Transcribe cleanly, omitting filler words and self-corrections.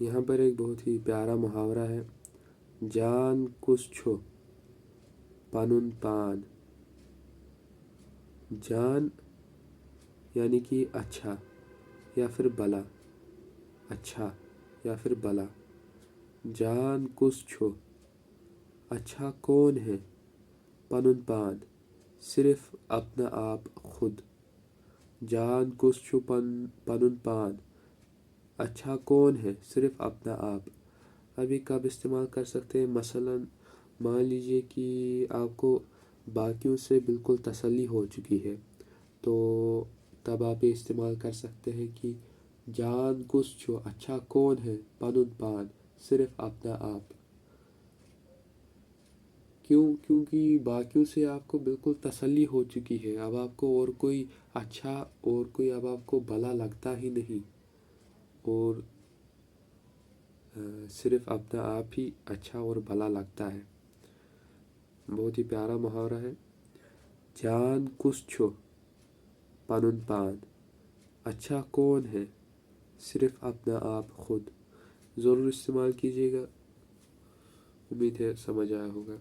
यहाँ पर एक बहुत ही प्यारा मुहावरा है, जान कुछ छो पनुन पान। जान यानी कि अच्छा या फिर भला, अच्छा या फिर भला। जान कुछ छो, अच्छा कौन है, पनुन पान, सिर्फ अपना आप खुद। जान कुछ छो पनुन पान, अच्छा कौन है, सिर्फ अपना आप। अभी कब इस्तेमाल कर सकते हैं, मसलन मान लीजिए कि आपको बाकियों से बिल्कुल तसल्ली हो चुकी है, तो तब आप ये इस्तेमाल कर सकते हैं कि जान कुछ छो, अच्छा कौन है, पनुन पान, सिर्फ अपना आप। क्योंकि बाकियों से आपको बिल्कुल तसल्ली हो चुकी है, अब आपको और कोई अच्छा और कोई अब आपको भला लगता ही नहीं, और सिर्फ अपना आप ही अच्छा और भला लगता है। बहुत ही प्यारा मुहावरा है, जान कुछ छो पनुन पान, अच्छा कौन है, सिर्फ अपना आप खुद। ज़रूर इस्तेमाल कीजिएगा, उम्मीद है समझ आया होगा।